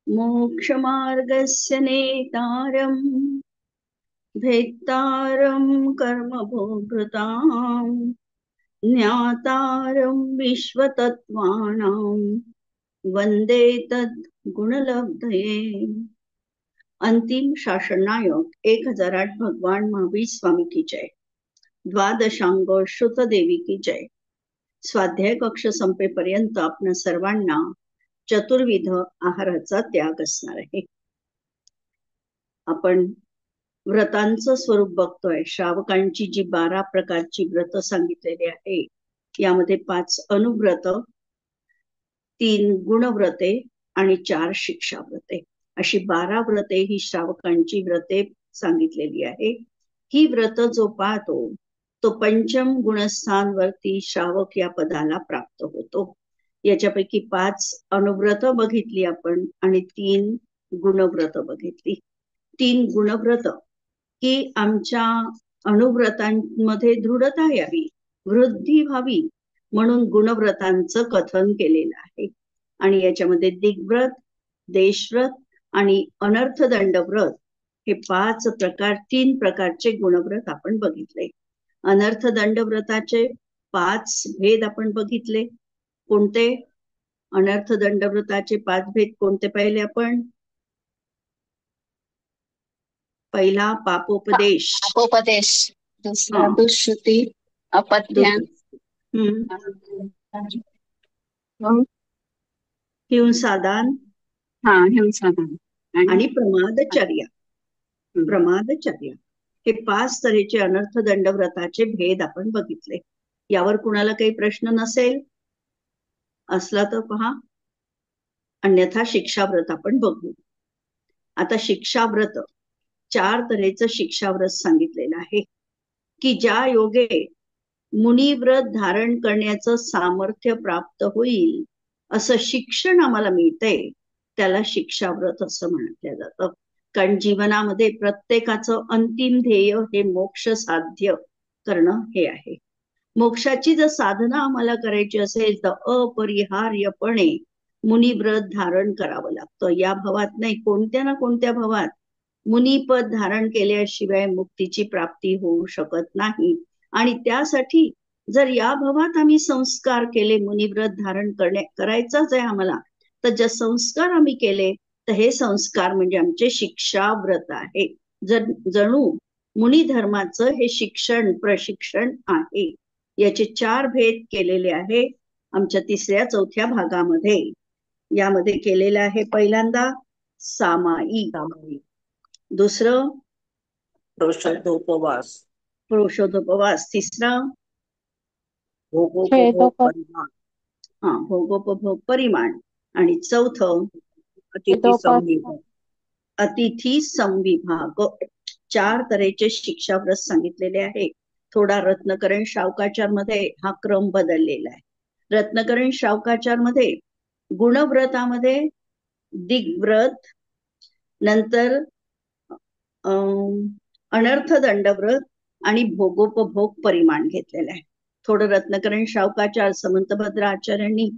मोक्षमार्गस्य नेतारम् भेत्तारं कर्मभोक्ताम् ज्ञातारं विश्वतत्त्वानां वंदे तद्गुणलब्धये। अंतिम शासननायक 1008 भगवान महावीर स्वामी की जय। द्वादशांग श्रुत देवी की जय। स्वाध्याय कक्ष संपेपर्यंत आपण सर्वांना चतुर्विध आहाराचा त्याग असणार आहे. आपण व्रतांचं स्वरूप बघतोय. श्रावकांची जी 12 प्रकारची व्रत सांगितलेली आहे, यामध्ये 5 अनुव्रत, 3 गुणव्रते आणि 4 शिक्षा व्रते, अशी 12 व्रते ही श्रावकांची व्रते सांगितलेली आहे. ही व्रत जो पाहतो तो पंचम गुणस्थानवरती श्रावक या पदाला प्राप्त होतो. याच्यापैकी 5 अनुव्रत बघितली आपण आणि 3 गुणव्रत बघितली. 3 गुणव्रत की आमच्या अनुव्रतांमध्ये दृढता यावी, वृद्धी व्हावी म्हणून गुणव्रतांचं कथन केलेलं आहे. आणि याच्यामध्ये दिग्व्रत, देशव्रत आणि अनर्थदंड व्रत हे 3 प्रकारचे गुणव्रत आपण बघितले. अनर्थदंड व्रताचे 5 भेद आपण बघितले. कोणते? अनर्थदंड व्रताचे 5 भेद कोणते पाहिले आपण? पहिला पापोपदेश, दुसरा दुष्श्रुती, अपत्यान, हिंसादान आणि प्रमादचर्या. हे 5 तऱ्हेचे अनर्थदंड व्रताचे भेद आपण बघितले. यावर कुणाला काही प्रश्न नसेल असला तर पहा, अन्यथा शिक्षाव्रत आपण बघू. आता शिक्षाव्रत 4 तऱ्हेचं शिक्षाव्रत सांगितलेलं आहे की ज्या योगे मुनिव्रत धारण करण्याचं सामर्थ्य प्राप्त होईल असं शिक्षण आम्हाला मिळतंय, त्याला शिक्षाव्रत असं म्हटलं जातं. कारण जीवनामध्ये प्रत्येकाचं अंतिम ध्येय हे मोक्ष साध्य करणं हे आहे. मोक्षाची जर साधना आम्हाला करायची असेल तर अपरिहार्यपणे मुनिव्रत धारण करावं लागतं. या भवात नाही, कोणत्या ना कोणत्या भवात मुनिपद धारण केल्याशिवाय मुक्तीची प्राप्ती होऊ शकत नाही. आणि त्यासाठी जर या भवात आम्ही संस्कार केले, मुनिव्रत धारण करायचाच आहे आम्हाला, तर जे संस्कार आम्ही केले तर हे संस्कार म्हणजे आमचे शिक्षाव्रत आहे. जणू मुनी धर्माचं हे प्रशिक्षण आहे. याचे 4 भेद केलेले आहे आमच्या 3ऱ्या-4थ्या भागामध्ये. यामध्ये केलेलं आहे पहिल्यांदा सामायिक, दुसरं प्रोषोधोपवास, तिसरा भोगोपभोग परिमाण आणि चौथं अतिथी संविभाग. 4 तऱ्हेचे शिक्षाव्रत सांगितलेले आहे. थोडा रत्नकरण शावकाचार मध्ये हा क्रम बदललेला आहे. रत्नकरण शावकाचार मध्ये गुणव्रतामध्ये दिग्व्रत, नंतर अनर्थदंडव्रत आणि भोगोपभोग परिमाण घेतलेलं आहे. थोडं रत्नकरण शावकाचार समंतभद्र आचार्यांनी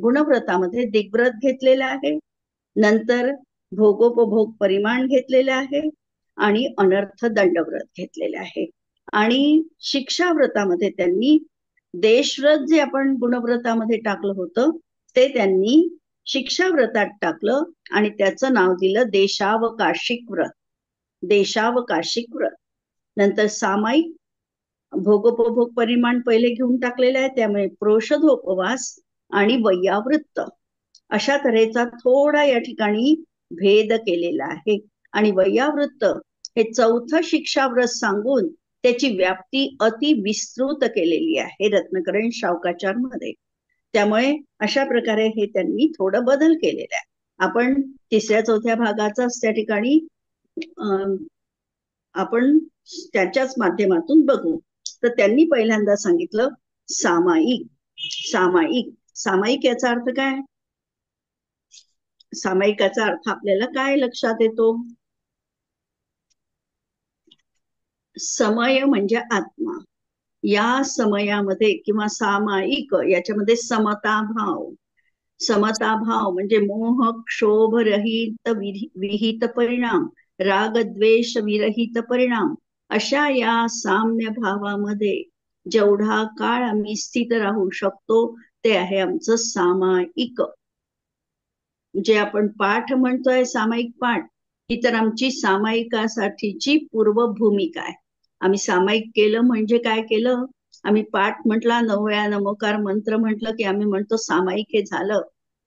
गुणव्रतामध्ये दिग्व्रत घेतलेलं आहे, नंतर भोगोपभोग परिमाण घेतलेलं आहे आणि अनर्थदंडव्रत घेतलेलं आहे. आणि शिक्षाव्रतामध्ये त्यांनी देशव्रत जे आपण गुणव्रतामध्ये टाकलं होतं ते त्यांनी शिक्षाव्रतात टाकलं आणि त्याचं नाव दिलं देशावकाशिक व्रत. नंतर सामायिक भोगोपभोग परिमाण पहिले घेऊन टाकलेलं आहे, त्यामुळे प्रोषधोपवास आणि वैयावृत्त अशा तऱ्हेचा थोडा या ठिकाणी भेद केलेला आहे. आणि वैयावृत्त हे 4थं शिक्षाव्रत सांगून त्याची व्याप्ती अति विस्तृत केलेली आहे रत्नकरण शावकाचार मध्ये. त्यामुळे अशा प्रकारे हे त्यांनी थोडं बदल केलेला आहे. आपण 3ऱ्या-4थ्या भागाचाच त्या ठिकाणी आपण त्याच्याच माध्यमातून बघू. तर त्यांनी पहिल्यांदा सांगितलं सामायिक याचा अर्थ काय? सामायिकाचा अर्थ आपल्याला काय लक्षात येतो? समय म्हणजे आत्मा. या समयामध्ये किंवा सामायिक याच्यामध्ये समता भाव, समताभाव म्हणजे मोह क्षोभ रहित विहित परिणाम, राग द्वेष विरहित परिणाम, अशा या साम्य भावामध्ये जेवढा काळ आम्ही स्थित राहू शकतो ते आहे आमचं सामायिक. जे आपण पाठ म्हणतोय सामायिक पाठ, ही तर आमची सामायिकासाठीची पूर्व भूमिका आहे. आम्ही सामायिक केलं म्हणजे काय केलं, आम्ही पाठ म्हटला, 9 नमोकार मंत्र म्हटलं की आम्ही म्हणतो सामायिक हे झालं.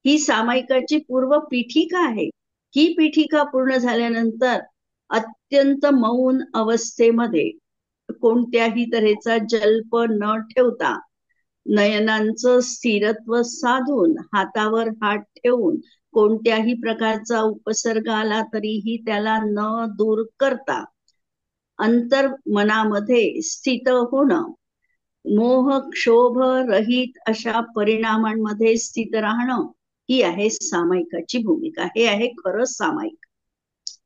ही सामायिकाची पूर्व पीठिका आहे. ही पीठिका पूर्ण झाल्यानंतर अत्यंत मौन अवस्थेमध्ये कोणत्याही तऱ्हेचा जल्प न ठेवता, नयनांचं स्थिरत्व साधून, हातावर हात ठेवून, कोणत्याही प्रकारचा उपसर्ग आला तरीही त्याला न दूर करता अंतर मनामध्ये स्थित होणं, मोह क्षोभ रहित अशा परिणामांमध्ये स्थित राहणं, ही आहे सामायिकाची भूमिका. हे आहे खरं सामायिक.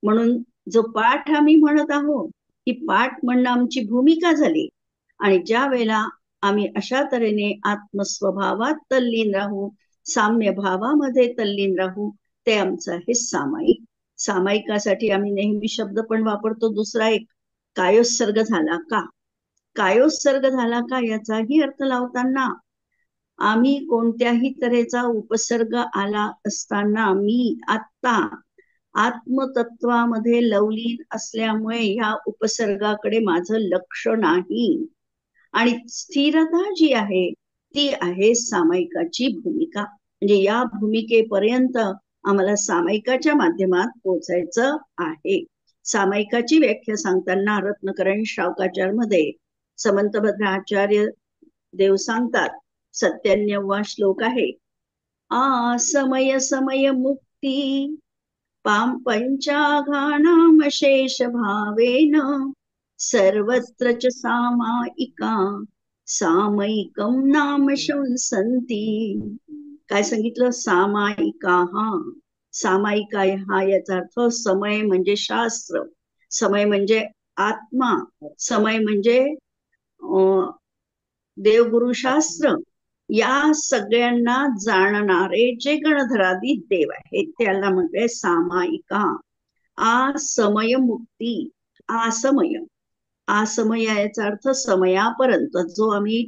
म्हणून जो पाठ आम्ही म्हणत आहोत, ही पाठ म्हणणं आमची भूमिका झाली. आणि ज्या वेळेला आम्ही अशा तऱ्हेने आत्मस्वभावात तल्लीन राहू, साम्य भावामध्ये तल्लीन राहू, ते आमचं आहे सामायिक. सामायिकासाठी आम्ही नेहमी शब्द पण वापरतो दुसरा एक, कायोत्सर्ग झाला का. कायोत्सर्ग झाला का याचाही अर्थ लावताना आम्ही कोणत्याही तऱ्हेचा उपसर्ग आला असताना मी आत्ता आत्मतत्वामध्ये लवलीन असल्यामुळे ह्या उपसर्गाकडे माझं लक्ष नाही. आणि स्थिरता जी आहे ती आहे सामायिकाची भूमिका. म्हणजे या भूमिकेपर्यंत आम्हाला सामायिकाच्या माध्यमात पोहोचायचं आहे. सामायिकाची व्याख्या सांगताना रत्नकरण श्रावकाचार मध्ये समंतभद्र आचार्य देव सांगतात, 97वा श्लोक आहे, समय समय मुक्ती पंचाघानाम शेष भावेन सर्वत्र च सामायिका सामयिकम नाम शंसन्ति. काय सांगितलं, सामायिका. सामायिका हा याचा अर्थ समय म्हणजे शास्त्र, समय म्हणजे आत्मा, समय म्हणजे देवगुरु शास्त्र, या सगळ्यांना जाणणारे जे गणधरादी देव आहेत त्याला म्हटलंय सामायिका. आसमय मुक्ती, आसमय, आसमय याचा अर्थ समयापर्यंत, जो आम्ही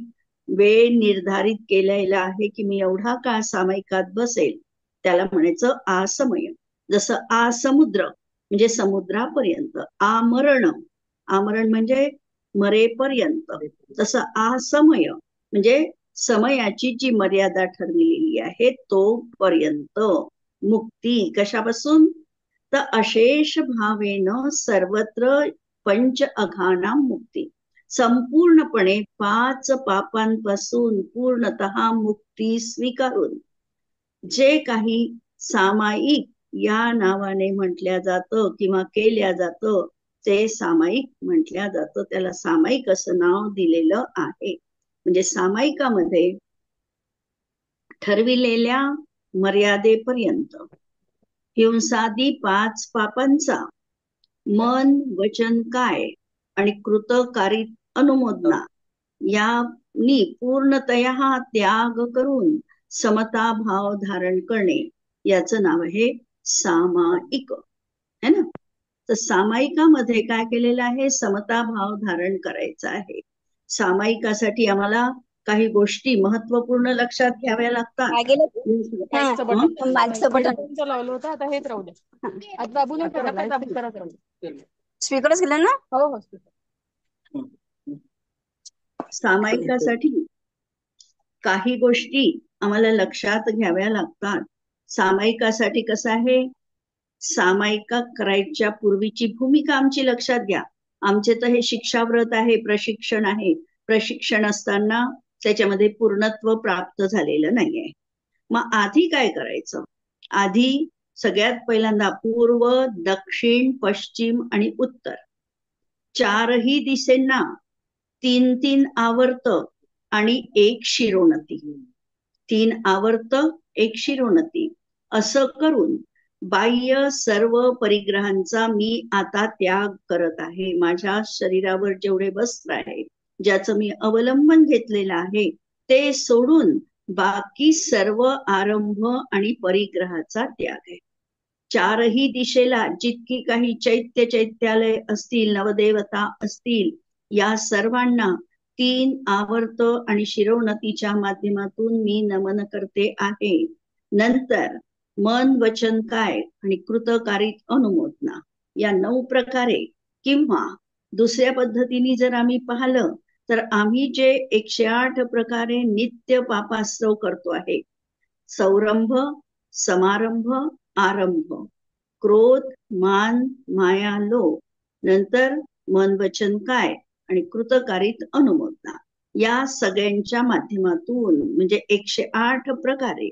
वेळ निर्धारित केलेला आहे की मी एवढा काळ सामायिकात बसेल, त्याला म्हणायचं आसमय. जसं आसमुद्र म्हणजे समुद्रापर्यंत, आमरण, आमरण म्हणजे मरेपर्यंत, तसं आसमय म्हणजे समयाची जी मर्यादा ठरलेली आहे तो पर्यंत. मुक्ती कशापासून, तर अशेष भावेनं सर्वत्र पंच अघाना मुक्ती, संपूर्णपणे 5 पापांपासून पूर्णतः मुक्ती स्वीकारून जे काही सामायिक या नावाने म्हटल्या जातं किंवा केल्या जातं ते सामायिक म्हटल्या जातं. त्याला सामायिक असं नाव दिलेलं आहे. म्हणजे सामायिकामध्ये ठरविलेल्या मर्यादेपर्यंत हिंसादी 5 पापांचा मन वचन काय आणि कृतकारित अनुमोदना यांनी पूर्णतया त्याग करून समता भाव धारण करणे, याचं नाव आहे सामायिक, है ना. तर सामायिकामध्ये काय केलेलं आहे, समता भाव धारण करायचा आहे. सामायिकासाठी आम्हाला काही गोष्टी महत्वपूर्ण लक्षात घ्याव्या लागतात. स्पीकरच गेला ना. हो. सामायिकासाठी काही गोष्टी आम्हाला लक्षात घ्याव्या लागतात. सामायिकासाठी कसं आहे, सामायिका करायच्या पूर्वीची भूमिका आमची लक्षात घ्या. आमचे तर हे शिक्षाव्रत आहे, प्रशिक्षण आहे. प्रशिक्षण असताना त्याच्यामध्ये पूर्णत्व प्राप्त झालेलं नाहीये. मग आधी काय करायचं, आधी सगळ्यात पहिल्यांदा पूर्व, दक्षिण, पश्चिम आणि उत्तर 4ही दिशेंना 3 आवर्त आणि 1 शिरोन्नती, 3 आवर्त 1 शिरोन्नती असं करून बाह्य सर्व परिग्रहांचा मी आता त्याग करत आहे. माझ्या शरीरावर जेवढे वस्त्र आहे, ज्याचं मी अवलंबन घेतलेलं आहे, ते सोडून बाकी सर्व आरंभ आणि परिग्रहाचा त्याग आहे. चारही दिशेला जितकी काही चैत्यालय असतील, नवदेवता असतील, या सर्वांना 3 आवर्त आणि शिरोवणतीच्या माध्यमातून मी नमन करते आहे. नंतर मन, वचन, काय आणि कृतकारित अनुमोदना या 9 प्रकारे, किंवा दुसऱ्या पद्धतीने जर आम्ही पाहिलं तर आम्ही जे 108 प्रकारे नित्य पापास्त्रव करतो आहे, सौरंभ, समारंभ, आरंभ, क्रोध, मान, माया, लोभ, नंतर मन, वचन, काय आणि कृतकारित अनुमोदना, या सगळ्यांच्या माध्यमातून म्हणजे 108 प्रकारे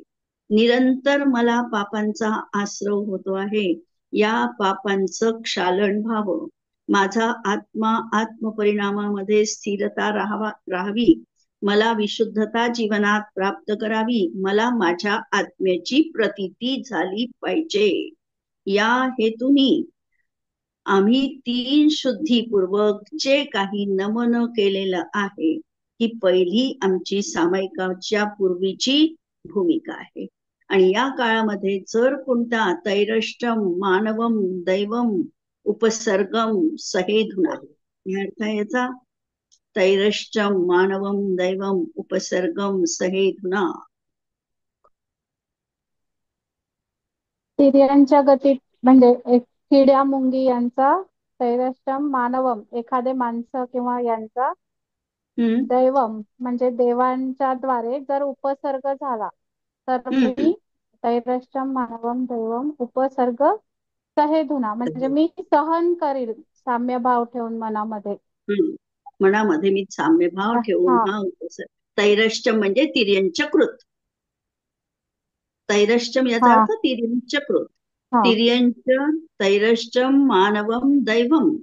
निरंतर मला पापांचा आश्रव होतो आहे. या पापांचं क्षालन व्हावं, माझा आत्मा आत्मपरिणामामध्ये स्थिरता राहावी, मला विशुद्धता जीवनात प्राप्त करावी, मला माझ्या आत्म्याची प्रतीती झाली पाहिजे. या हेतूने आम्ही 3 शुद्धीपूर्वक जे काही नमन केलेलं आहे, ही पहिली आमची सामायिकाच्या पूर्वीची भूमिका आहे. आणि या काळामध्ये जर कोणता तैरष्टम, मानवम, दैवम, उपसर्गम, सहेधुना, या अर्थ याचा तैरष्टम, मानवम, दैवम, उपसर्गम, सहेधुना. तिर्यांच्या गतीत म्हणजे एक किड्या मुंगी यांचा तैरष्टम, मानवम एखादे माणसं किंवा यांचा, दैवम म्हणजे देवांच्या द्वारे जर उपसर्ग झाला तर मी तैरष्टम, मानवम, दैवम, उपसर्ग, सहेधुना म्हणजे मी सहन करील साम्यभाव ठेवून मनामध्ये. मनामध्ये मी साम्यभाव ठेवून हा उपसर्ग. तैरष्टम म्हणजे तिर्यंचकृत. तैरष्टम याचा अर्थ तिर्यंचकृत. तिर्यंच, तैरष्टम, मानवम, दैवम,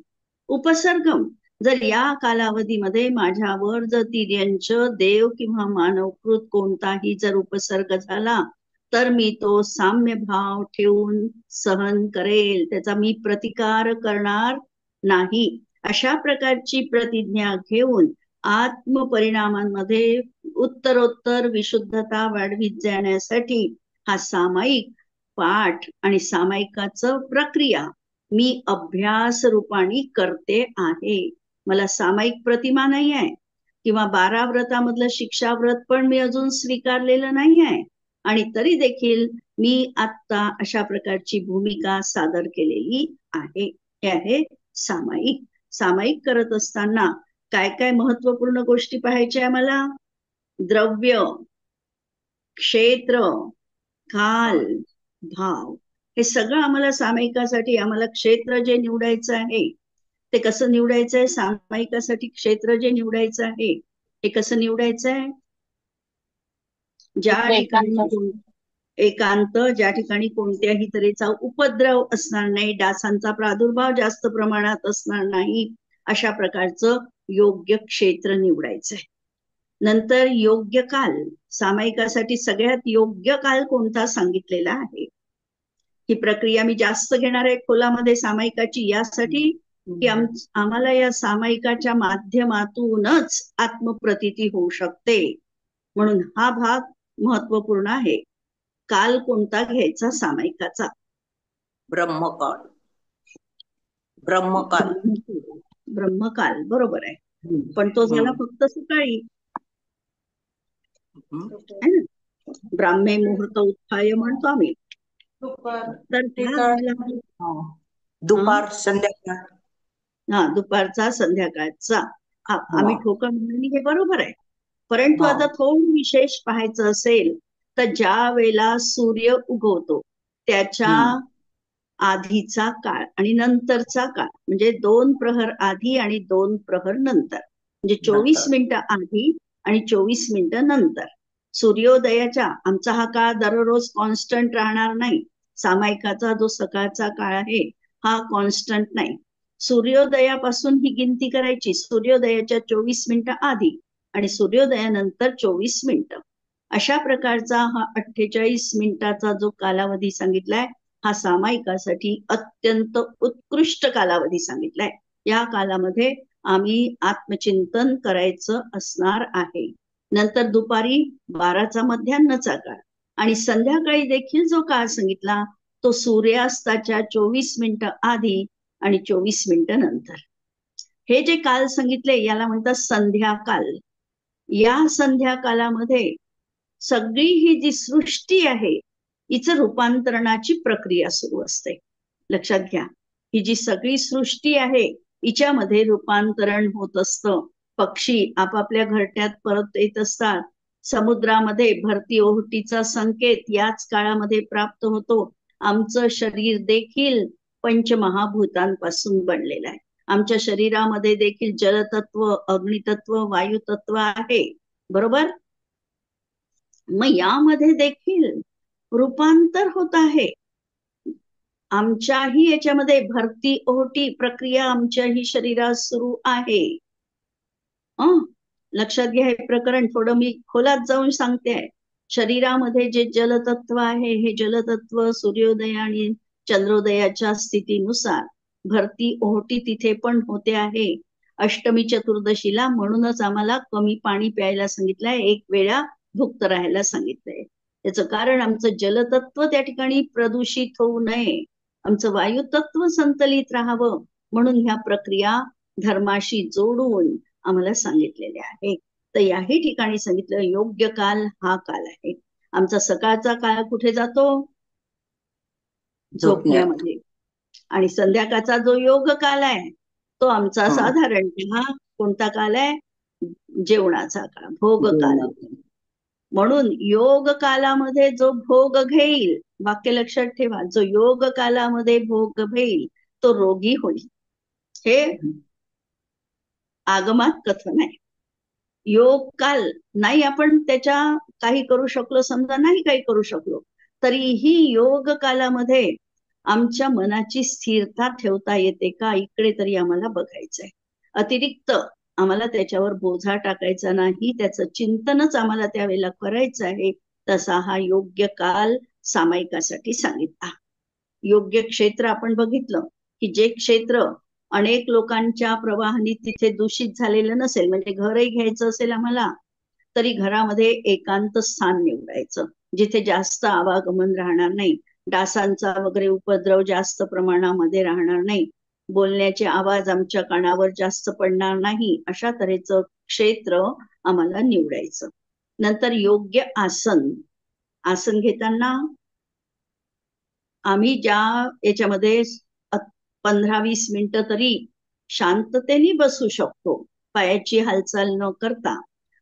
उपसर्गम. जर या कालावधीमध्ये माझ्यावर जर तिर्यंच, देव किंवा मानवकृत कोणताही जर उपसर्ग झाला तर मी तो साम्यभाव ठेवून सहन करेल, त्याचा मी प्रतिकार करणार नाही. अशा प्रकारची प्रतिज्ञा घेऊन आत्मपरिणामांमध्ये उत्तरोत्तर विशुद्धता वाढवीत जाण्यासाठी हा सामायिक पाठ आणि सामायिकाचं प्रक्रिया मी अभ्यास रूपाने करते आहे. मला सामायिक प्रतिमा नाही आहे, किंवा 12 व्रतामधलं शिक्षा व्रत पण मी अजून स्वीकारलेलं नाही आहे, आणि तरी देखील मी आता अशा प्रकारची भूमिका सादर केलेली आहे. हे आहे सामायिक. सामायिक करत असताना काय काय महत्वपूर्ण गोष्टी पाहायच्या मला? द्रव्य, क्षेत्र, काल, भाव, हे सगळं आम्हाला सामायिकासाठी आम्हाला क्षेत्र जे निवडायचं आहे ते कसं निवडायचं आहे? सामायिकासाठी क्षेत्र जे निवडायचं आहे हे कसं निवडायचं आहे? ज्या ठिकाणी एकांत, ज्या ठिकाणी कोणत्याही तऱ्हेचा उपद्रव असणार नाही, डासांचा प्रादुर्भाव जास्त प्रमाणात असणार नाही, अशा प्रकारचं योग्य क्षेत्र निवडायचंय. नंतर योग्य काल. सामायिकासाठी सगळ्यात योग्य काल कोणता सांगितलेला आहे. ही प्रक्रिया मी जास्त घेणार आहे खोलामध्ये सामायिकाची, यासाठी की आम्हाला या सामायिकाच्या माध्यमातूनच आत्मप्रतीती होऊ शकते, म्हणून हा भाग महत्वपूर्ण आहे. काल कोणता घ्यायचा सामायिकाचा? ब्रह्मकाल. ब्रह्मकाल. ब्रह्मकाल बरोबर आहे, पण तो झाला फक्त सकाळी. ब्राह्मे मुहूर्त उत्थाय म्हणतो आम्ही. तर दुपार, संध्याकाळ. हा, दुपारचा, संध्याकाळचा आम्ही ठोका म्हणून हे बरोबर आहे. परंतु आता थोडं विशेष पाहायचं असेल तर ज्या वेळेला सूर्य उगवतो त्याच्या आधीचा काळ आणि नंतरचा काळ, म्हणजे 2 प्रहर आधी आणि 2 प्रहर नंतर, म्हणजे 24 मिनिटं आधी आणि 24 मिनिटं नंतर. सूर्योदयाच्या आमचा हा काळ दररोज कॉन्स्टंट राहणार नाही. सामायिकाचा जो सकाळचा काळ आहे हा कॉन्स्टंट नाही. सूर्योदयापासून ही गिनती करायची. सूर्योदयाच्या 24 मिनिटं आधी आणि सूर्योदयानंतर 24 मिनिटं, अशा प्रकारचा हा 48 मिनिटाचा जो कालावधी सांगितलाय हा सामायिकासाठी अत्यंत उत्कृष्ट कालावधी सांगितलाय. या कालामध्ये आम्ही आत्मचिंतन करायचं असणार आहे. नंतर दुपारी 12चा मध्यान्हचा काळ आणि संध्याकाळी देखील जो काळ सांगितला तो सूर्यास्ताच्या 24 मिनिटं आधी आणि 24 मिनिटं नंतर. हे जे काल सांगितले याला म्हणतात संध्याकाल. या संध्याकालामध्ये सगळी ही जी सृष्टी आहे हिचं रूपांतरणाची प्रक्रिया सुरू असते. लक्षात घ्या, ही जी सगळी सृष्टी आहे हिच्यामध्ये रूपांतरण होत असतं. पक्षी आपापल्या घरट्यात परत येत असतात. समुद्रामध्ये भरती ओहोटीचा संकेत याच काळामध्ये प्राप्त होतो. आमचं शरीर देखील पंचमहाभूतांपासून बनलेलं आहे. आमच्या शरीरामध्ये देखील जलतत्व, अग्नितत्व, वायुतत्व आहे. बरोबर. मग यामध्ये देखील रूपांतर होत आहे. आमच्याही याच्यामध्ये भरती ओहोटी प्रक्रिया आमच्याही शरीरात सुरू आहे. लक्षात घ्या, हे प्रकरण थोडं मी खोलात जाऊन सांगते. शरीरामध्ये जे जलतत्व आहे हे जलतत्व सूर्योदय आणि चंद्रोदयाच्या स्थितीनुसार भरती ओहोटी तिथे पण होते आहे. अष्टमी चतुर्दशीला म्हणूनच आम्हाला कमी पाणी प्यायला सांगितलंय, एक वेळा भुक्त राहायला सांगितलंय. त्याचं कारण आमचं जलतत्व त्या ठिकाणी प्रदूषित होऊ नये, आमचं वायुतत्व संतलित राहावं म्हणून ह्या प्रक्रिया धर्माशी जोडून आम्हाला सांगितलेले आहे. तर याही ठिकाणी सांगितलं योग्य काल हा काल आहे. आमचा सकाळचा काळ कुठे जातो? झोपण्यामध्ये. आणि संध्याकाळचा जो योग काल आहे तो आमचा साधारणतः कोणता काल आहे? जेवणाचा काळ, भोग काल. म्हणून योग कालामध्ये जो भोग घेईल, वाक्य लक्षात ठेवा, जो योग कालामध्ये भोग घेईल तो रोगी होईल. हे आगमात कथन आहे. योग काल नाही आपण त्याच्या काही करू शकलो, समजा नाही काही करू शकलो, तरीही योग कालामध्ये आमच्या मनाची स्थिरता ठेवता येते का, इकडे तरी आम्हाला बघायचंय. अतिरिक्त आम्हाला त्याच्यावर बोझा टाकायचा नाही, त्याचं चिंतनच आम्हाला त्यावेळेला करायचं आहे. तसा हा योग्य काल सामायिकासाठी सांगितला. योग्य क्षेत्र आपण बघितलं की जे क्षेत्र अनेक लोकांच्या प्रवाहाने तिथे दूषित झालेलं नसेल, म्हणजे घरही घ्यायचं असेल आम्हाला तरी घरामध्ये एकांत स्थान निवडायचं, जिथे जास्त आवागमन राहणार नाही, डासांचा वगैरे उपद्रव जास्त प्रमाणामध्ये राहणार नाही, बोलण्याचे आवाज आमच्या कानावर जास्त पडणार नाही, अशा तऱ्हेचं क्षेत्र आम्हाला निवडायचं. नंतर योग्य आसन. आसन घेताना आम्ही ज्या याच्यामध्ये 15-20 मिनिटं तरी शांततेने बसू शकतो, पायाची हालचाल न करता,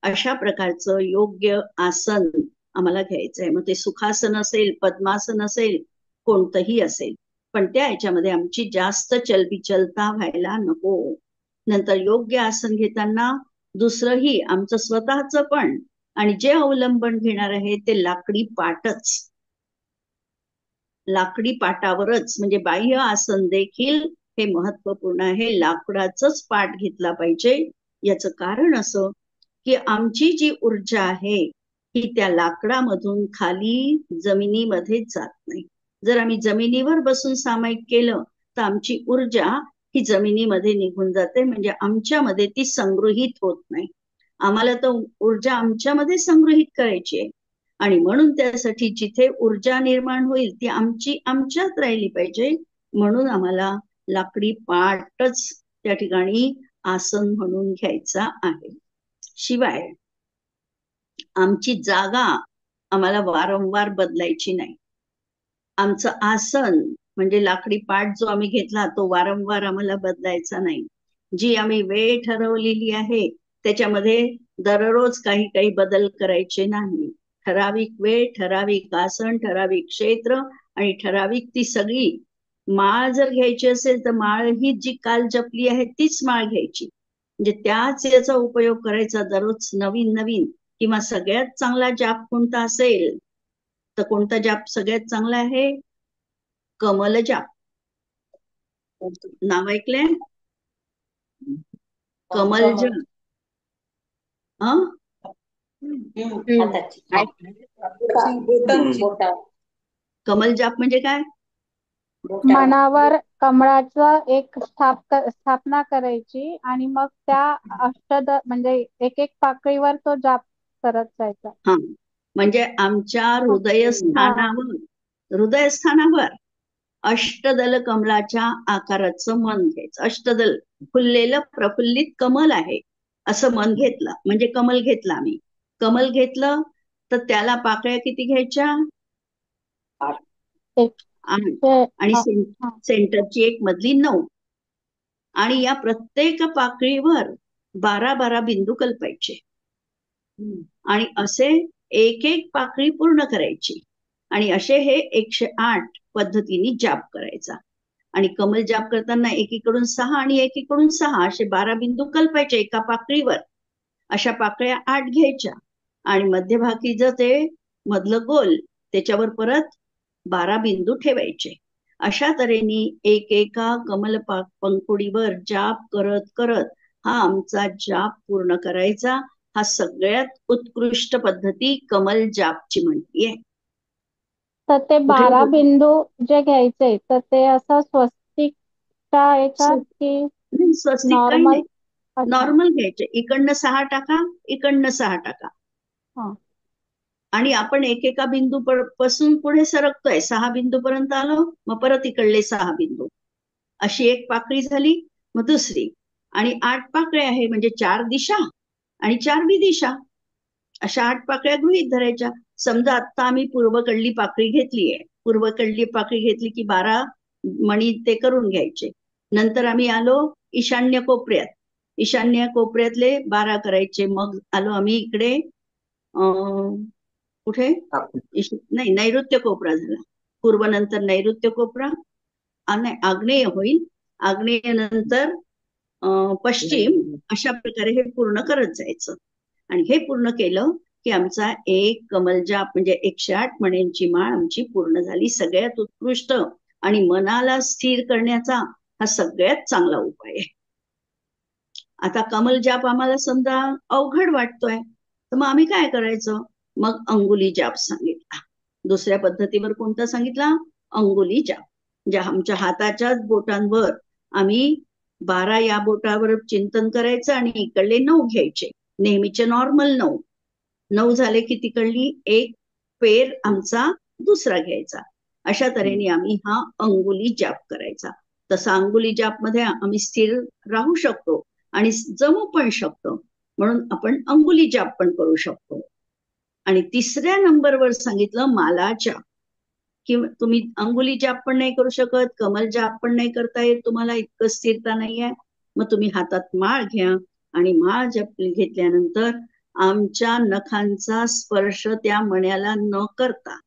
अशा प्रकारचं योग्य आसन आम्हाला घ्यायचंय. मग ते सुखासन असेल, पद्मासन असेल, कोणतंही असेल, पण त्या याच्यामध्ये आमची जास्त चलबिचलता व्हायला नको. नंतर योग्य आसन घेताना दुसरंही आमचं स्वतःचं पण आणि जे अवलंबन घेणार आहे ते लाकडी पाटच, लाकडी पाटावरच, म्हणजे बाह्य आसन देखील हे महत्वपूर्ण आहे, लाकडाचंच पाट घेतला पाहिजे. याचं कारण असं की आमची जी ऊर्जा आहे ही त्या लाकडामधून खाली जमिनीमध्ये जात नाही. जर आम्ही जमिनीवर बसून सामायिक केलं तर आमची ऊर्जा ही जमिनीमध्ये निघून जाते, म्हणजे आमच्यामध्ये ती संगृहीत होत नाही. आम्हाला तर ऊर्जा आमच्यामध्ये संगृहीत करायची आहे आणि म्हणून त्यासाठी जिथे ऊर्जा निर्माण होईल ती आमची आमच्यात राहिली पाहिजे, म्हणून आम्हाला लाकडी पाटच त्या ठिकाणी आसन म्हणून घ्यायचा आहे. शिवाय आमची जागा आम्हाला वारंवार बदलायची नाही. आमचं आसन म्हणजे लाकडी पाट जो आम्ही घेतला तो वारंवार आम्हाला बदलायचा नाही. जी आम्ही वेळ ठरवलेली आहे त्याच्यामध्ये दररोज काही काही बदल करायचे नाही. ठराविक वेळ, ठराविक आसन, ठराविक क्षेत्र आणि ठराविक ती सगळी माळ जर घ्यायची असेल तर माळ ही जी काल जपली आहे तीच माळ घ्यायची, म्हणजे त्याच याचा उपयोग करायचा दररोज नवीन नवीन. किंवा सगळ्यात चांगला जाप कोणता असेल तर कोणता जाप सगळ्यात चांगला आहे? कमल जाप. नाव ऐकलंय? कमल जाप. कमल जाप म्हणजे काय? मनावर कमळाचं एक स्थापना करायची आणि मग त्या म्हणजे एक एक पाकळीवर तो जाप करत जायचा. हा, म्हणजे आमच्या हृदयस्थानावर अष्टदल कमलाच्या आकाराचं मन घ्यायचं. अष्टदल फुललेलं प्रफुल्लित कमल आहे असं मन घेतलं, म्हणजे कमल घेतलं आम्ही. कमल घेतलं तर त्याला पाकळ्या किती घ्यायच्या? एक आणि सेंटरची एक मधली 9. आणि या प्रत्येक पाकळीवर 12-12 बिंदू कल्पायचे आणि असे एक एक पाकळी पूर्ण करायची. आणि असे हे 108 पद्धतीने जाप करायचा. आणि कमल जाप करताना एकीकडून 6 आणि एकीकडून 6 असे 12 बिंदू कल्पायचे एका पाकळीवर. अशा पाकळ्या 8 घ्यायच्या आणि मध्यभागी ते मधलं गोल त्याच्यावर परत 12 बिंदू ठेवायचे. अशा तऱ्हेने एका कमल पंखुडीवर जाप करत करत हा आमचा जाप पूर्ण करायचा. हा सगळ्यात उत्कृष्ट पद्धती कमल जापची म्हणतीये. तर ते 12 बिंदू जे घ्यायचे तर ते असं स्वस्तिक आहे का की स्वस्तिक काही नाही, नॉर्मल घ्यायचे. इकडनं 6 टाका, इकडनं 6 टाका. आणि आपण एकेका बिंदू पासून पुढे सरकतोय. 6 बिंदू पर्यंत आलो, मग परत इकडले 6 बिंदू. अशी एक पाकळी झाली. मग दुसरी. आणि 8 पाकळ्या आहे, म्हणजे 4 दिशा आणि 4 दिशा. अशा 8 पाकळ्या गृहीत धरायच्या. समजा आता आम्ही पूर्वकडली पाकळी घेतलीये. पूर्वकडली पाकळी घेतली की 12 मणी ते करून घ्यायचे. नंतर आम्ही आलो ईशान्य कोपऱ्यात. ईशान्य कोपऱ्यातले 12 करायचे. मग आलो आम्ही इकडे कुठे? नाही, नैऋत्य कोपरा झाला. पूर्व नंतर नैऋत्य कोपरा, आग्नेय होईल. आग्नेय नंतर पश्चिम. अशा प्रकारे हे पूर्ण करत जायचं. आणि हे पूर्ण केलं की आमचा एक कमलजाप म्हणजे 108 मण्यांची माळ आमची पूर्ण झाली. सगळ्यात उत्कृष्ट आणि मनाला स्थिर करण्याचा हा सगळ्यात चांगला उपाय आहे. आता कमलजाप आम्हाला समजा अवघड वाटतोय, तर मग आम्ही काय करायचं? मग अंगुली जाप सांगितला. दुसऱ्या पद्धतीवर कोणता सांगितला? अंगुली जाप. म्हणजे आमच्या हाताच्याच बोटांवर आम्ही 12 या बोटावर चिंतन करायचं आणि इकडले 9 घ्यायचे. नेहमीचे नॉर्मल 9 झाले की तिकडली एक पेर आमचा दुसरा घ्यायचा. अशा तऱ्हेने आम्ही हा अंगुली जाप करायचा. तसा अंगुली जाप मध्ये आम्ही स्थिर राहू शकतो आणि जमू पण शकतो, म्हणून आपण अंगुली जाप पण करू शकतो. आणि तिसऱ्या नंबरवर सांगितलं माला जाप. किंवा तुम्ही अंगुली जाप पण नाही करू शकत, कमल जाप पण नाही करता येत, तुम्हाला इतकं स्थिरता नाहीये, मग तुम्ही हातात माळ घ्या आणि माळ जप घेतल्यानंतर आमच्या नखांचा स्पर्श त्या मण्याला न करता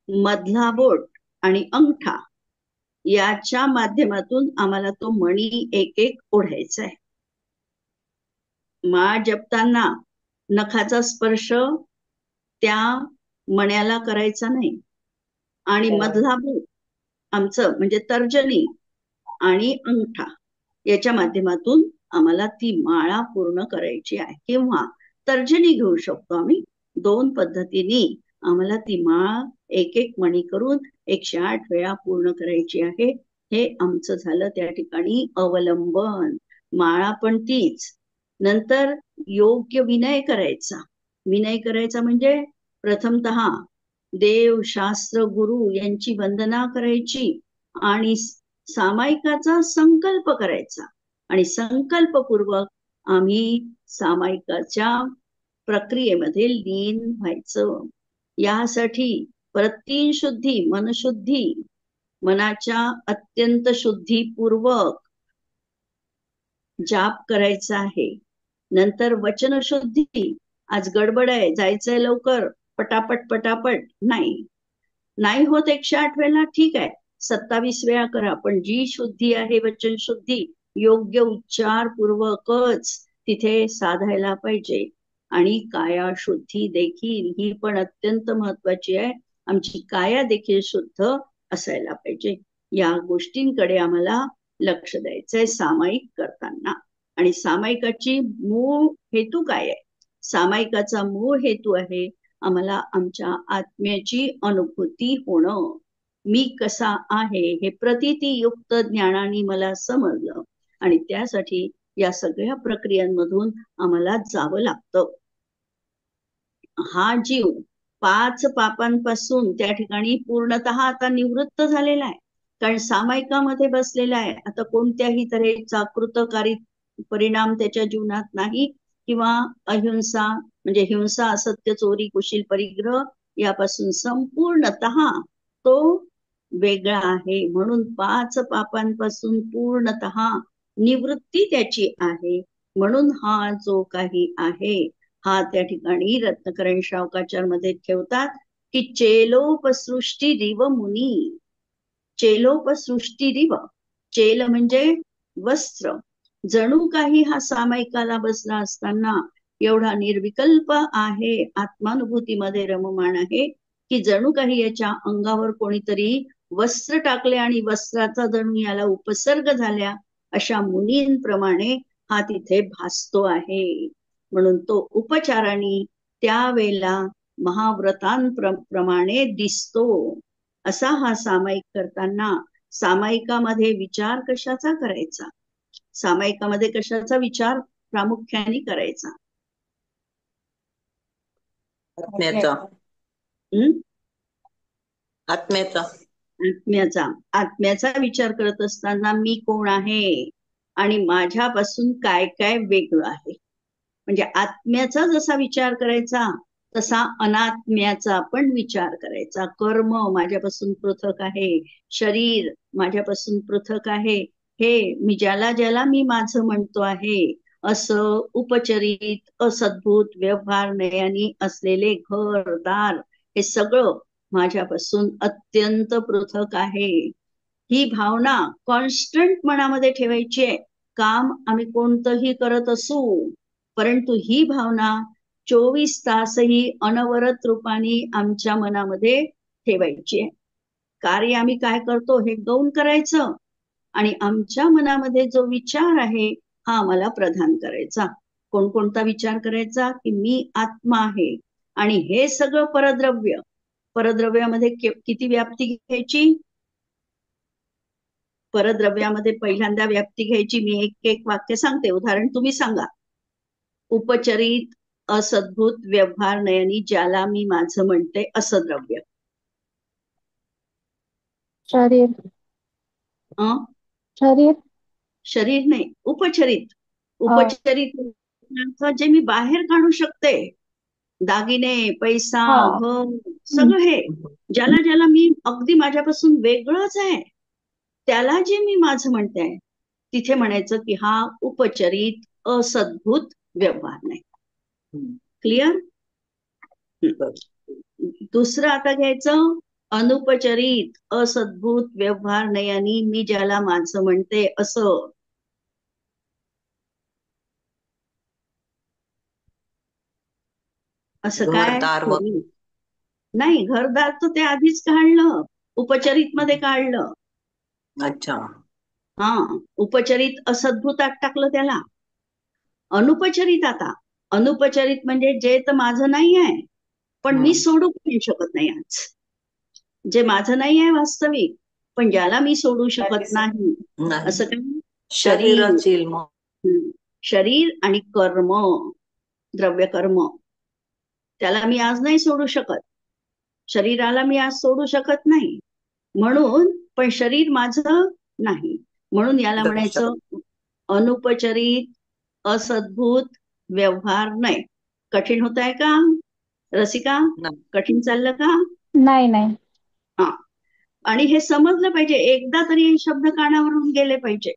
मधला बोट आणि अंगठा याच्या माध्यमातून आम्हाला तो मणी एक एक ओढायचा आहे. माळ जपताना नखाचा स्पर्श त्या मण्याला करायचा नाही. आणि मधला बोट आमचं म्हणजे तर्जनी आणि अंगठा याच्या माध्यमातून आम्हाला ती माळा पूर्ण करायची आहे. किंवा तर्जनी घेऊ शकतो आम्ही. 2 पद्धतीने आम्हाला ती माळ एक एक मणी करून 108 वेळा पूर्ण करायची आहे. हे आमचं झालं त्या ठिकाणी अवलंबन. माळा पण तीच. नंतर योग्य विनय करायचा. विनय करायचा म्हणजे प्रथमतः देव, शास्त्र, गुरु यांची वंदना करायची आणि सामायिकाचा संकल्प करायचा. आणि संकल्पपूर्वक आम्ही सामायिकाच्या प्रक्रियेमध्ये लीन व्हायचं. यासाठी परत 3 शुद्धी, मनशुद्धी, मनाच्या अत्यंत शुद्धीपूर्वक जाप करायचा आहे. नंतर वचन शुद्धी. आज गडबड आहे, जायचंय लवकर, पटापट नाही होत 108 वेळा, ठीक आहे, 27 वेळा करा. पण जी शुद्धी आहे वचन शुद्धी, योग्य उच्चार पूर्वकच तिथे साधायला पाहिजे. आणि काया शुद्धी देखील ही पण अत्यंत महत्वाची आहे. आमची काया देखील शुद्ध असायला पाहिजे. या गोष्टींकडे आम्हाला लक्ष द्यायचंय सामायिक करताना. आणि सामायिकाची मूळ हेतू काय आहे? सामायिकाचा मूळ हेतू आहे आम्हाला आमच्या आत्म्याची अनुभूती होणं. मी कसा आहे हे प्रतीतियुक्त ज्ञानाने मला समजलं आणि त्यासाठी या सगळ्या प्रक्रियांमधून आम्हाला जावं लागतं. हा जीव 5 पापांपासून त्या ठिकाणी पूर्णतः आता निवृत्त झालेला आहे. कारण सामायिकामध्ये बसलेला आहे. आता कोणत्याही तऱ्हेचा कृतकारी परिणाम त्याच्या जीवनात नाही, किंवा अहिंसा म्हणजे हिंसा, असत्य, चोरी, कुशील, परिग्रह यापासून संपूर्णतः तो वेगळा आहे. म्हणून 5 पापांपासून पूर्णतः निवृत्ती त्याची आहे. म्हणून हा जो काही आहे हा त्या ठिकाणी रत्नकरण शावकाचार मध्ये ठेवतात की चेलोपसृष्टीरिव मुनी. चेलोपसृष्टीरिव, चेल म्हणजे वस्त्र. जणू काही हा सामायिकाला बसला असताना एवढा निर्विकल्प आहे, आत्मानुभूतीमध्ये रममाण आहे, की जणू काही याच्या अंगावर कोणीतरी वस्त्र टाकले आणि वस्त्राचा जणू याला उपसर्ग झाल्या अशा मुनींप्रमाणे हा तिथे भासतो आहे. म्हणून तो उपचाराने त्यावेळेला महाव्रतांप्रमाणे दिसतो. असा हा सामायिक करताना सामायिकामध्ये विचार कशाचा करायचा, सामायिकामध्ये कशाचा विचार प्रामुख्याने करायचा? आत्म्याचा. हम्म? आत्म्याचा. आत्म्याचा विचार करत असताना मी कोण आहे आणि माझ्यापासून काय काय वेगळं आहे. म्हणजे आत्म्याचा जसा विचार करायचा तसा अनात्म्याचा पण विचार करायचा. कर्म माझ्यापासून पृथक आहे, शरीर माझ्यापासून पृथक आहे, हे मी ज्याला मी माझं म्हणतो आहे, असं उपचरित असद्भूत व्यवहार नयानी असलेले घरदार हे सगळं माझ्यापासून अत्यंत पृथक आहे. ही भावना कॉन्स्टंट मनामध्ये ठेवायची आहे. काम आम्ही कोणतंही करत असू, परंतु ही भावना 24 तासही अनवरत रूपाने आमच्या मनामध्ये ठेवायची आहे. कार्य आम्ही काय करतो हे गौण करायचं आणि आमच्या मनामध्ये जो विचार आहे हा आम्हाला प्रधान करायचा. कोणकोणता विचार करायचा? की मी आत्मा आहे आणि हे सगळं परद्रव्य. परद्रव्यामध्ये किती व्याप्ती घ्यायची? परद्रव्यामध्ये पहिल्यांदा व्याप्ती घ्यायची. मी एक एक वाक्य सांगते, उदाहरण तुम्ही सांगा. उपचरित असद्भूत व्यवहार नयनी ज्याला मी माझं म्हणते असं द्रव्य. शरीर. शरीर. शरीर नाही, उपचरित. उपचरित जे मी बाहेर काढू शकते, दागिने, पैसा, घर, सगळं हे ज्याला ज्याला मी अगदी माझ्यापासून वेगळंच आहे त्याला जे मी माझं म्हणते तिथे म्हणायचं की हा उपचरित असद्भूत व्यवहार नाही. क्लिअर? दुसरं आता घ्यायचं अनुपचरित असद्भूत व्यवहार नयानी मी ज्याला माझं म्हणते असं. असं काय? नाही, घरदार तर ते आधीच काढलं, उपचरित मध्ये काढलं. अच्छा. हा, उपचरित असद्भूतात टाकलं त्याला. अनुपचरित, आता अनुपचरित म्हणजे जे तर माझं नाही आहे पण मी सोडू पण शकत नाही. आज जे माझं नाही आहे वास्तविक, पण ज्याला मी सोडू शकत नाही, असं काय? शरीर आणि कर्म, द्रव्य कर्म, त्याला मी आज नाही सोडू शकत. शरीराला मी आज सोडू शकत नाही म्हणून, पण शरीर माझं नाही म्हणून याला म्हणायचं अनुपचरित असद्भूत व्यवहार नाही. कठीण होत आहे का रसिका? कठीण चाललं का? नाही नाही. हा, आणि हे समजलं पाहिजे, एकदा तरी हे शब्द कानावरून गेले पाहिजे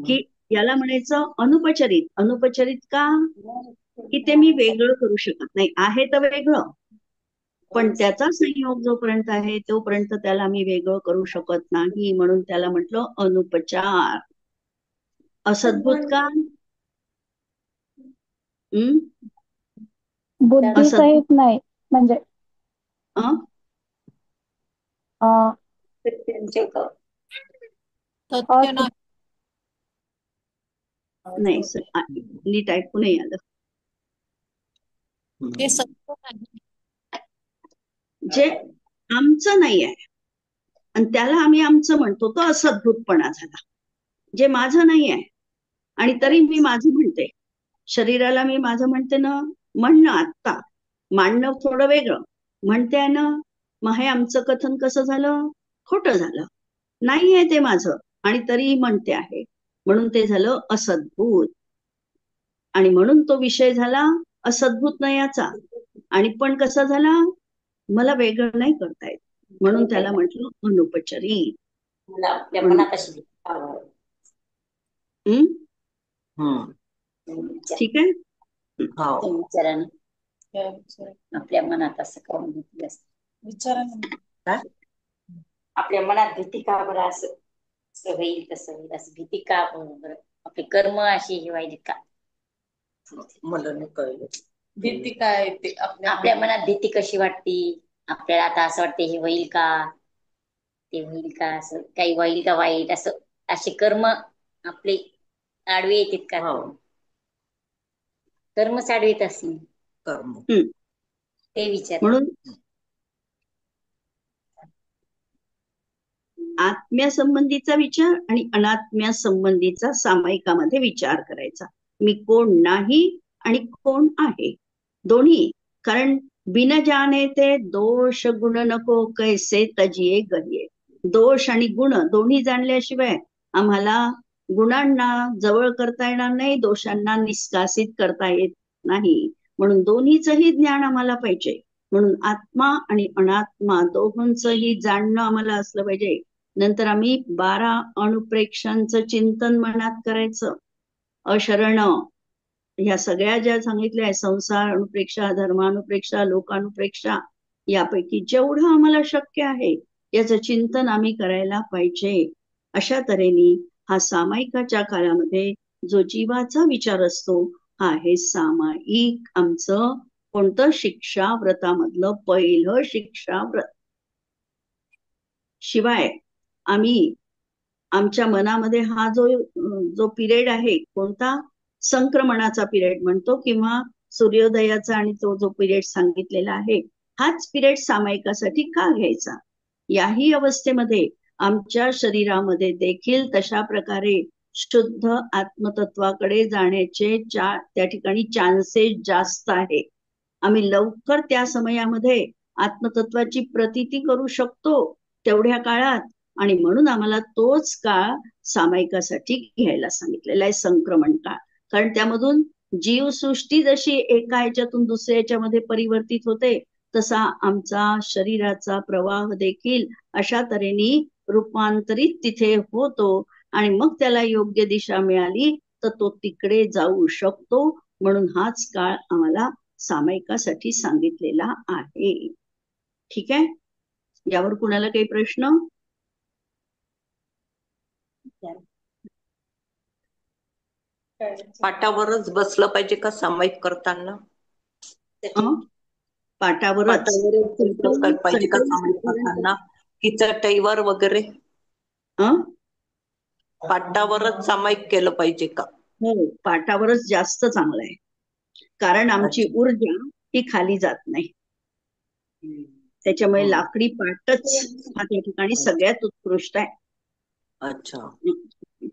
की याला म्हणायचं अनुपचरित. अनुपचरित का? की ते मी वेगळं करू शकत नाही. आहे तर वेगळं, पण त्याचा संयोग जोपर्यंत आहे तोपर्यंत त्याला मी वेगळं करू शकत नाही, म्हणून त्याला म्हटलं अनुपचार. असद्भूत का? बुद्धी सहित नाही, म्हणजे नाही, नीट ऐकू नाही आलं. जे आमचं नाही आहे आणि त्याला आम्ही आमचं म्हणतो तो असद्भूतपणा झाला. जे माझं नाही आहे आणि तरी मी माझं म्हणते. शरीराला मी माझं म्हणते ना, म्हणणं आत्ता मांडणं थोडं वेगळं. म्हणते ना, मग हे आमचं कथन कसं झालं? खोटं झालं. नाही आहे ते माझं, आणि तरीही म्हणते आहे, म्हणून ते झालं असद्भूत. आणि म्हणून तो विषय झाला असद्भूत नयाचा. आणि पण कसा झाला? मला वेगळं नाही करता येत, म्हणून त्याला म्हटलं अनुपचरी. मला आपल्या मनात अशी भीती का बरं? हम्म? हम्म. ठीक आहे. हो. तुम्ही विचारा ना. आपल्या मनात असं का भीती असते? विचारा ना. आपल्या मनात भीती का बरं? असं असं होईल तसं होईल असं भीती का बरं? आपले कर्म अशी हे व्हायचे का? मला नाही कळलं. भीती काय ते आपल्या मनात भीती कशी वाटते? आपल्याला आता असं वाटते हे होईल का, ते होईल का, असं काही होईल का वाईट, असं असे कर्म आपले आडवे येतात का? हो. कर्म आडवेत असेल कर्म. ते विचार. म्हणून आत्म्यासंबंधीचा विचार आणि अनात्म्यासंबंधीचा सामायिकामध्ये विचार करायचा. मी कोण नाही आणि कोण आहे, दोन्ही. कारण बिन जाने ते दोष गुण नको कैसे तजिये गहिये. दोष आणि गुण दोन्ही जाणल्याशिवाय आम्हाला गुणांना जवळ करता येणार नाही, दोषांना निष्कासित करता येत नाही. म्हणून दोन्हीचंही ज्ञान आम्हाला पाहिजे. म्हणून आत्मा आणि अनात्मा दोघांचंही जाणणं आम्हाला असलं पाहिजे. नंतर आम्ही 12 अणुप्रेक्षांचं चिंतन मनात करायचं. अशरण ह्या सगळ्या ज्या सांगितल्या आहे, संसार अणुप्रेक्षा, धर्मानुप्रेक्षा, लोकानुप्रेक्षा, यापैकी जेवढं आम्हाला शक्य आहे याचं चिंतन आम्ही करायला पाहिजे. अशा तऱ्हेने हा सामायिकाच्या काळामध्ये जो जीवाचा विचार असतो हा आहे सामायिक आमचं कोणतं? शिक्षाव्रतामधलं पहिलं शिक्षाव्रत. शिवाय आम्ही आमच्या मनामध्ये हा जो पिरियड आहे, कोणता? संक्रमणाचा पिरियड म्हणतो, किंवा सूर्योदयाचा, आणि तो जो पिरियड सांगितलेला आहे हाच पिरियड सामायिकासाठी का घ्यायचा? याही अवस्थेमध्ये आमच्या शरीरामध्ये देखील तशा प्रकारे शुद्ध आत्मतत्वाकडे जाण्याचे त्या ठिकाणी चान्सेस जास्त आहे. आम्ही लवकर त्या समयामध्ये आत्मतत्वाची प्रतीती करू शकतो तेवढ्या काळात, आणि म्हणून आम्हाला तोच काळ सामायिकासाठी घ्यायला सांगितलेला आहे, संक्रमण काळ. कारण त्यामधून जीवसृष्टी जशी एका याच्यातून दुसऱ्या याच्यामध्ये परिवर्तित होते, तसा आमचा शरीराचा प्रवाह देखील अशा तऱ्हेने रूपांतरित तिथे होतो, आणि मग त्याला योग्य दिशा मिळाली तर तो तिकडे जाऊ शकतो. म्हणून हाच काळ आम्हाला सामायिकासाठी सांगितलेला आहे. ठीक आहे. यावर कुणाला काही प्रश्न? पाटावरच बसलं पाहिजे का सामायिक करताना? पाटावरच बसलं पाहिजे का सामायिक करताना, की चटईवर वगैरे? पाटावरच सामायिक केलं पाहिजे का? हो, पाटावरच जास्त चांगलं आहे. कारण आमची ऊर्जा ही खाली जात नाही. त्याच्यामुळे लाकडी पाटच हा त्या ठिकाणी सगळ्यात उत्कृष्ट आहे. अच्छा.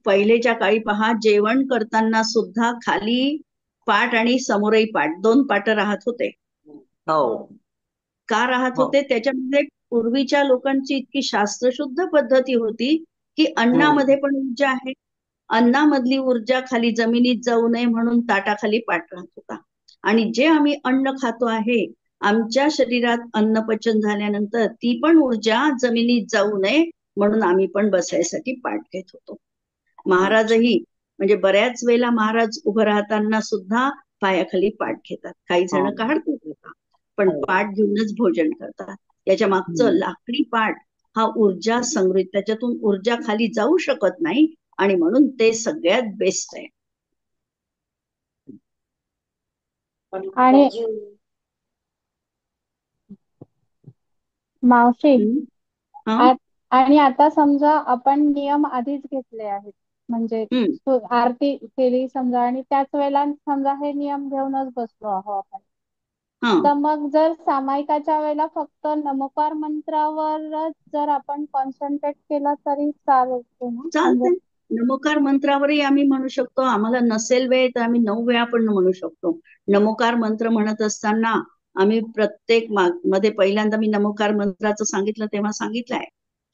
पहिलेच्या काळी पहा, जेवण करताना सुद्धा खाली पाट आणि समोरही पाट, 2 पाट राहत होते. हो. का राहत होते? त्याच्यामध्ये पूर्वीच्या लोकांची इतकी शास्त्रशुद्ध पद्धती होती की अन्नामध्ये पण ऊर्जा आहे. अन्नामधली ऊर्जा खाली जमिनीत जाऊ नये म्हणून ताटाखाली पाट राहत होता. आणि जे आम्ही अन्न खातो आहे, आमच्या शरीरात अन्न पचन झाल्यानंतर ती पण ऊर्जा जमिनीत जाऊ नये म्हणून आम्ही पण बसायसाठी पाट घेत होतो. महाराजही, म्हणजे बऱ्याच वेळेला महाराज उभं राहताना सुद्धा पायाखाली पाट घेतात. काही जण काढतात, पण पाट घेऊनच भोजन करतात. याच्या मागचं लाकडी पाट हा ऊर्जा संग्रहित, त्याच्यातून ऊर्जा खाली जाऊ शकत नाही, आणि म्हणून ते सगळ्यात बेस्ट आहे. आणि मावशी, आणि आता समजा आपण नियम आधीच घेतले आहेत, म्हणजे आरती केली समजा, आणि त्याच वेळेला समजा हे नियम घेऊनच बसलो आहो आपण, तर मग जर सामायिकाच्या वेळेला फक्त नमोकार मंत्रावरच जर आपण कॉन्सन्ट्रेट केलं तरी चालते. नमोकार मंत्रावरही आम्ही म्हणू शकतो. आम्हाला नसेल वेळ तर आम्ही 9 वेळा पण म्हणू शकतो. नमोकार मंत्र म्हणत असताना आम्ही प्रत्येक मध्ये पहिल्यांदा मी नमोकार मंत्राचं सांगितलं तेव्हा सांगितलंय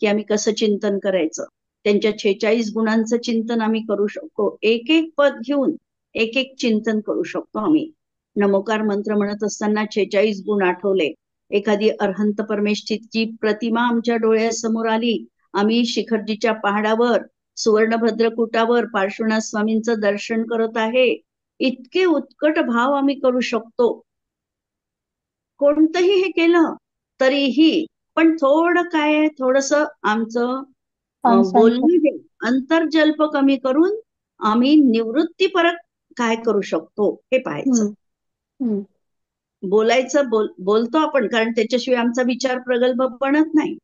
की आम्ही कसं चिंतन करायचं. त्यांच्या 46 गुणांचं चिंतन आम्ही करू शकतो. एक एक पद घेऊन एक एक चिंतन करू शकतो आम्ही. नमोकार मंत्र म्हणत असताना 46 गुण आठवले. एखादी अरहंत परमेष्ठीची प्रतिमा आमच्या डोळ्यासमोर आली. आम्ही शिखरजीच्या पहाडावर सुवर्णभद्रकुटावर पार्श्वनाथ स्वामींचं दर्शन करत आहे. इतके उत्कट भाव आम्ही करू शकतो. कोणतंही हे केलं तरीही, पण थोडं काय आहे, थोडस आमचं बोलणं अंतर्जल्प कमी करून आम्ही निवृत्तीपरक काय करू शकतो हे पाहायचं. बोलायचं बोलतो आपण, कारण त्याच्याशिवाय आमचा विचार प्रगल्भ बनत नाही.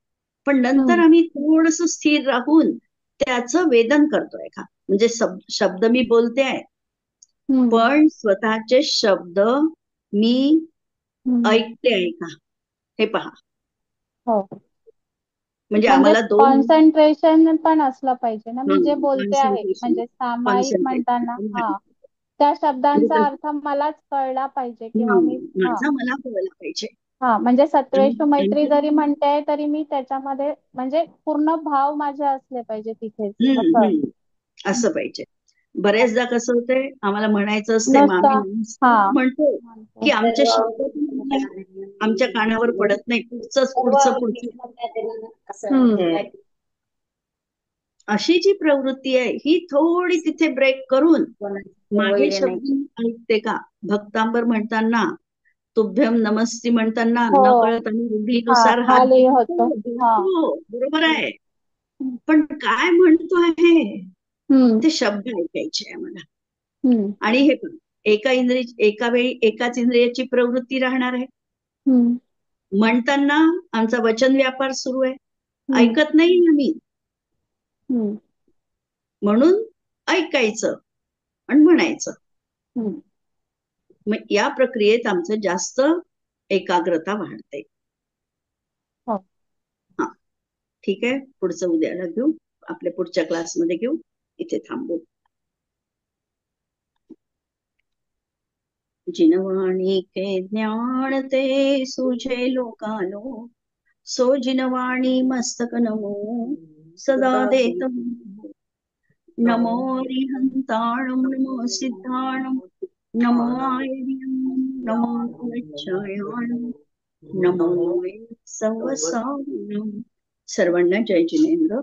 पण नंतर आम्ही थोडस स्थिर राहून त्याचं वेदन करतोय का, म्हणजे शब्द मी बोलते आहे पण स्वतःचे शब्द मी ऐकते आहे का हे पहा. म्हणजे आम्हाला कॉन्सन्ट्रेशन पण असलं पाहिजे ना. मी जे बोलते आहे म्हणजे सामायिक म्हणताना त्या शब्दांचा अर्थ मलाच कळला पाहिजे किंवा मी मला कळला पाहिजे. म्हणजे सत्वेषु मैत्री जरी म्हणते तरी मी त्याच्यामध्ये म्हणजे पूर्ण भाव माझे असले पाहिजे तिथे असं पाहिजे. बरेचदा कसं होतंय, आम्हाला म्हणायचं असते म्हणतो की आमच्या शब्द आमच्या कानावर पडत नाही. पुढचं अशी जी प्रवृत्ती आहे ही थोडी तिथे ब्रेक करून मागे शब्द ऐकते का. भक्तांबर म्हणताना तुभ्यम नमस्ती म्हणताना नकळत आणि रूढीनुसार हात बरोबर आहे. पण काय म्हणतो आहे ते शब्द ऐकायचे आम्हाला. आणि हे पण एका वेळी एकाच इंद्रियाची प्रवृत्ती राहणार आहे. म्हणताना आमचा वचन व्यापार सुरू आहे, ऐकत नाही आम्ही, म्हणून ऐकायचं आणि म्हणायचं. मग या प्रक्रियेत आमचं जास्त एकाग्रता वाढते. ठीक आहे, पुढचं उद्याला घेऊ, आपल्या पुढच्या क्लासमध्ये घेऊ. इथे थांबू. जिनवाणी के ज्ञान ते सुझे लोकालो, सो जिनवाणी मस्तक नमो सदा देत. नमो हरिहंताणं नमो सिद्धाणं नमो आयर्यं नमो गच्छायाणं नमो संवसारणं. सर्वांना जय जिनेंद्र.